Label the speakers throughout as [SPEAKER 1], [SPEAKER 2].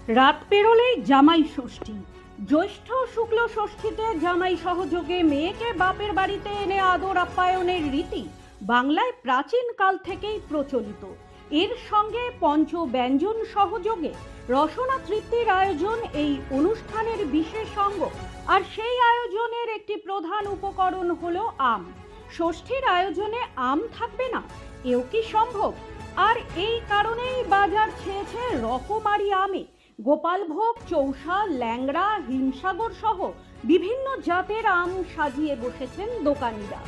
[SPEAKER 1] রাত পেরোলেই জামাই ষষ্ঠী। জ্যৈষ্ঠ শুক্ল ষষ্ঠীতে জামাই সহযোগে মেয়েকে বাপের বাড়িতে এনে আদর আপ্যায়নের রীতি বাংলায় প্রাচীন কাল থেকেই প্রচলিত। এর সঙ্গে পঞ্চ ব্যঞ্জন সহযোগে রসনা তৃপ্তির আয়োজন এই অনুষ্ঠানের বিশেষ অঙ্গ। আর সেই আয়োজনের একটি প্রধান উপকরণ হলো আম। ষষ্ঠীর আয়োজনে আম থাকবে না, এও কি সম্ভব? আর এই কারণেই বাজার ছেয়েছে রকমারি আমে। গোপালভোগ, চৌসা, ল্যাংড়া, হিমসাগর সহ বিভিন্ন জাতের আম সাজিয়ে বসেছেন দোকানিরা।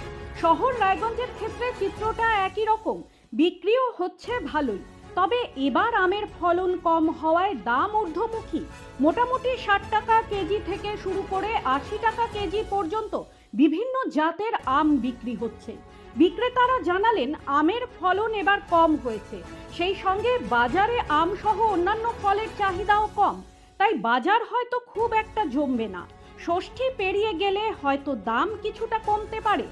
[SPEAKER 1] শহর রায়গঞ্জের ক্ষেত্রে চিত্রটা একই রকম, বিক্রিও হচ্ছে ভালোই। তবে এবার আমের ফলন কম হওয়ায় দাম ঊর্ধ্বমুখী। মোটামুটি 60 টাকা কেজি থেকে শুরু করে 80 টাকা কেজি পর্যন্ত বিভিন্ন জাতের আম বিক্রি হচ্ছে। বিক্রেতারা জানালেন আমের ফলন এবার কম হয়েছে, সেই সঙ্গে বাজারে আম সহ অন্যান্য ফলের চাহিদাও কম, তাই বাজার হয়তো খুব একটা জমবে না। ষষ্ঠী পেরিয়ে গেলে হয়তো দাম কিছুটা কমতে পারে।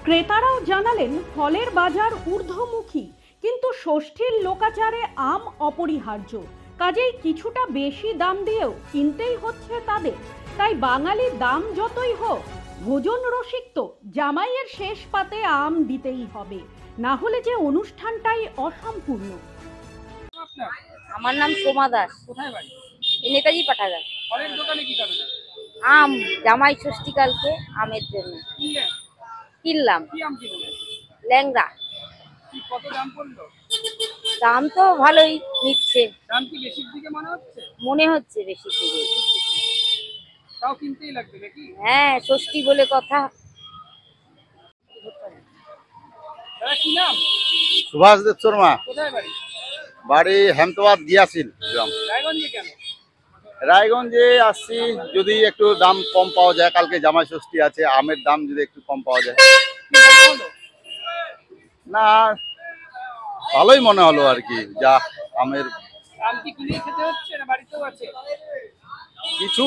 [SPEAKER 1] ক্রেতারাও জানালেন ফলের বাজার ঊর্ধ্বমুখী, কিন্তু ষষ্ঠীর লোকাচারে আম অপরিহার্য, কাজেই কিছুটা বেশি দাম দিয়েও কিনতেই হচ্ছে তাদের। তাই বাঙালি দাম যতই হোক, ভোজন রসিক তো জামাইয়ের শেষ পাতে আম দিতেই হবে, না হলে যে অনুষ্ঠানটাই অসম্পূর্ণ।
[SPEAKER 2] আমার নাম সোমা দাস।
[SPEAKER 3] কোথায় বাড়ি?
[SPEAKER 2] নেতাজি পাঠাগার।
[SPEAKER 3] ফলের দোকানে কি কারণে?
[SPEAKER 2] আম জামাই ষষ্ঠী কালকে আমের জন্য কিনলাম।
[SPEAKER 3] কি আম কিনলেন?
[SPEAKER 2] ল্যাংড়া।
[SPEAKER 3] কত দাম পড়লো?
[SPEAKER 2] দাম তো ভালোই নিচ্ছে,
[SPEAKER 3] দাম কি বেশির দিকে মনে হচ্ছে?
[SPEAKER 2] মনে হচ্ছে বেশি থেকে।
[SPEAKER 3] তাও কিনতেই লাগবে নাকি?
[SPEAKER 2] হ্যাঁ, ষষ্ঠী বলে কথা।
[SPEAKER 3] দাদা কি নাম?
[SPEAKER 4] সুভাষ দেব শর্মা।
[SPEAKER 3] কোথায় বাড়ি?
[SPEAKER 4] বাড়ি হেমতাবাদ দিয়াশিল গ্রাম।
[SPEAKER 3] রায়গঞ্জে কেন?
[SPEAKER 4] রায়গঞ্জে আসছি যদি একটু দাম কম পাওয়া যায়, কালকে জামাই ষষ্ঠী আছে, আমের দাম যদি একটু কম পাওয়া যায়।
[SPEAKER 3] কি মনে হলো?
[SPEAKER 4] না, ভালোই মনে হলো আর কি। যা আমের
[SPEAKER 3] আম কি কিনে খেতে হচ্ছে না বাড়িতেও আছে?
[SPEAKER 4] কিছু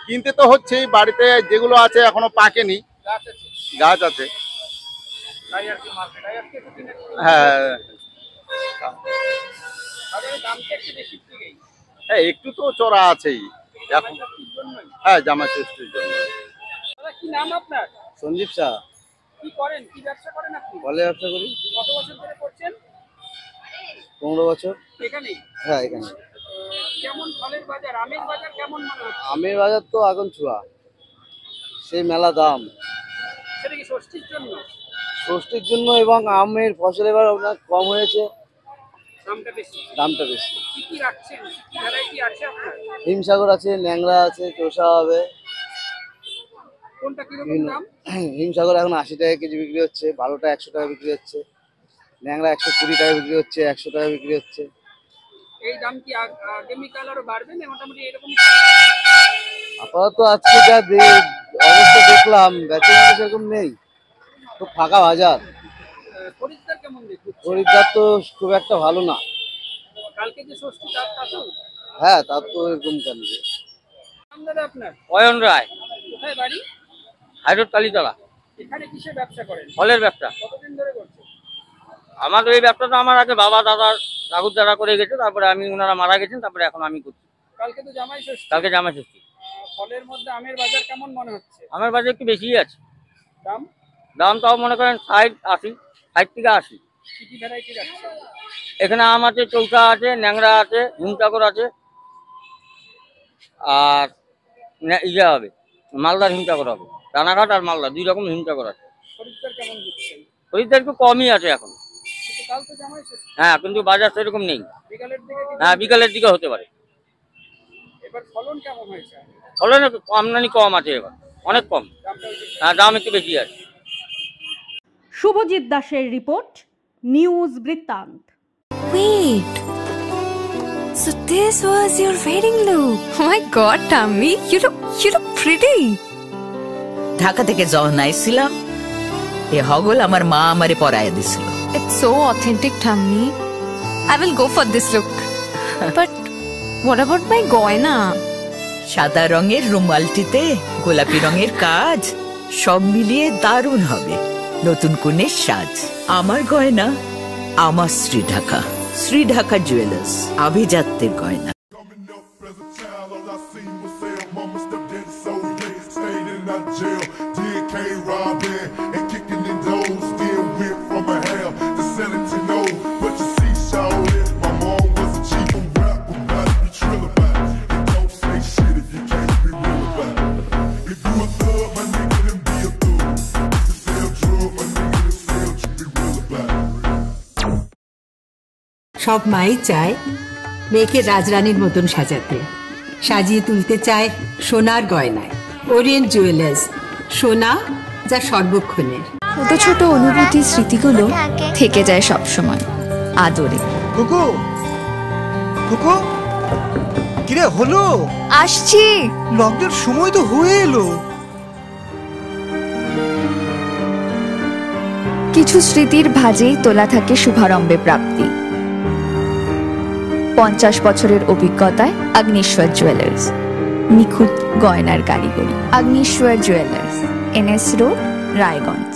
[SPEAKER 4] কিনতে তো হচ্ছেই, বাড়িতে যেগুলো আছে এখনো পাকেনি,
[SPEAKER 3] গাছ আছে,
[SPEAKER 4] গাছ আছে।
[SPEAKER 3] তাই আর কি মার্কেট আজকে তো কিনে
[SPEAKER 4] হ্যাঁ
[SPEAKER 3] বাজারে দামটা একটু বেশির দিকেই।
[SPEAKER 4] হ্যাঁ, একটু তো চড়া আছেই এখন।
[SPEAKER 3] ষষ্ঠীর জন্যই।
[SPEAKER 4] হ্যাঁ, জামাই ষষ্ঠীর জন্য।
[SPEAKER 3] দাদা কি নাম আপনার?
[SPEAKER 4] সঞ্জীব শাহ।
[SPEAKER 3] কি করেন, কি ব্যবসা করেন আপনি?
[SPEAKER 4] ফলের ব্যবসা করি।
[SPEAKER 3] কত বছর ধরে করছেন?
[SPEAKER 4] 15 বছর।
[SPEAKER 3] এখানেই?
[SPEAKER 4] হ্যাঁ, এখানে।
[SPEAKER 3] কেমন ফলের বাজার, আমের বাজার কেমন মনে হচ্ছে?
[SPEAKER 4] আমের বাজার তো আগুন ছোঁয়া, সেই মেলা দাম
[SPEAKER 3] সেটা কি ষষ্ঠীর জন্য?
[SPEAKER 4] ষষ্ঠীর জন্য, এবং আমের ফসল এবার অনেক কম হয়েছে,
[SPEAKER 3] দামটা বেশি।
[SPEAKER 4] দামটা বেশি।
[SPEAKER 3] কি কি রাখছেন, কি ভ্যারাইটি আছে আপনার?
[SPEAKER 4] হিমসাগর আছে, ল্যাংড়া আছে, চোষা হবে।
[SPEAKER 3] কোনটা কিরকম দাম?
[SPEAKER 4] হিমসাগর এখন 80 টাকা কেজি বিক্রি হচ্ছে, ভালোটা 100 টাকা বিক্রি হচ্ছে, ল্যাংড়া 120 টাকা বিক্রি হচ্ছে, 100 টাকা বিক্রি হচ্ছে।
[SPEAKER 3] এই দাম কি আগামীকাল আরো বাড়বে না মোটামুটি এরকমই?
[SPEAKER 4] আপাতত আজকে যা অবস্থা দেখলাম, বেচা সেরকম নেই, খুব ফাঁকা বাজার।
[SPEAKER 3] খরিদ্দার কেমন দেখুন?
[SPEAKER 4] খরিদ্দার তো খুব একটা ভালো না।
[SPEAKER 3] কালকে যে ষষ্ঠী তা তো?
[SPEAKER 4] হ্যাঁ, তার তো এরকম কেন।
[SPEAKER 3] নাম দাদা আপনার?
[SPEAKER 5] অয়ন রায়,
[SPEAKER 3] কোথায় বাড়ি?
[SPEAKER 5] হাইরোড কালীতলা।
[SPEAKER 3] এখানে কিসের ব্যবসা করেন?
[SPEAKER 5] ফলের ব্যবসা।
[SPEAKER 3] কতদিন ধরে করছেন?
[SPEAKER 5] আমার এই ব্যবসাটা আমার আগে বাবা দাদার কাকুর দ্বারা করে গেছে, তারপরে আমি ওনারা মারা গেছেন, তারপরে এখন আমি করছি।
[SPEAKER 3] কালকে তো জামাই ষষ্ঠী।
[SPEAKER 5] কালকে জামাই ষষ্ঠী।
[SPEAKER 3] ফলের মধ্যে আমের বাজার কেমন মনে হচ্ছে?
[SPEAKER 5] আমার বাজার একটু বেশিই আছে
[SPEAKER 3] দাম।
[SPEAKER 5] দাম, তাও মনে করেন 60 80, 60 থেকে 80।
[SPEAKER 3] কি কি ভ্যারাইটি রাখছে?
[SPEAKER 5] এখানে আম আছে, চৌসা আছে, ন্যাংরা আছে, হিমসাগর আছে, আর ইয়ে হবে মালদার হিমসাগর হবে। রানাঘাট আর মালদা 2 রকম হিমসাগর আছে।
[SPEAKER 3] খরিদ্দার কেমন দিচ্ছেন?
[SPEAKER 5] খরিদ্দার একটু কমই আছে এখন।
[SPEAKER 3] কিন্তু কাল তো জামাই ষষ্ঠী।
[SPEAKER 5] হ্যাঁ, কিন্তু বাজার সেরকম নেই।
[SPEAKER 3] বিকালের দিকে কি?
[SPEAKER 5] হ্যাঁ, বিকালের দিকে হতে পারে।
[SPEAKER 3] এবার ফলন কেমন হয়েছে?
[SPEAKER 5] ফলন আমদানি কম আছে এবার, অনেক কম।
[SPEAKER 3] দামটাও বেশি।
[SPEAKER 5] হ্যাঁ, দাম একটু বেশি আছে।
[SPEAKER 1] শুভজিৎ দাসের রিপোর্ট, নিউজ বৃত্তান্ত।
[SPEAKER 6] Wait. So this was your wedding look. Oh my god, Tammy, you look pretty.
[SPEAKER 7] Dhaka থেকে যখন আইছিলাম, এ হগল আমার মা আমারে পরাইয়া দিছিল।
[SPEAKER 6] It's so authentic, Tammy. I will go for this look. But what about my goina?
[SPEAKER 7] সাদা রঙের রুমালটিতে গোলাপি রঙের কাজ, সব মিলিয়ে দারুণ হবে নতুন কনের সাজ। আমার গয়না আমার শ্রী ঢাকা জুয়েলার্স, আভিজাত্যের গয়না।
[SPEAKER 8] সব মাই চায় মেয়েকে রাজরানীর মতন সাজাতে, সাজিয়ে তুলতে চায় সোনার গয়নায়। ওরিয়েন্ট জুয়েলার্স, সোনা যা সর্বক্ষণের।
[SPEAKER 6] ছোট ছোট অনুভূতি স্মৃতিগুলো থেকে যায় সব সময় আদরে।
[SPEAKER 9] কুকু কুকু, কিরে হলো?
[SPEAKER 6] আসছি।
[SPEAKER 9] লকডাউন সময় তো হয়ে এলো।
[SPEAKER 6] কিছু স্মৃতির ভাজেই তোলা থাকে শুভারম্ভে প্রাপ্তি। 50 বছরের অভিজ্ঞতায় আগ্নেশ্বর জুয়েলার্স, নিখুঁত গয়নার কারিগরি। Agneshwar jewellers, NS road, Raiganj.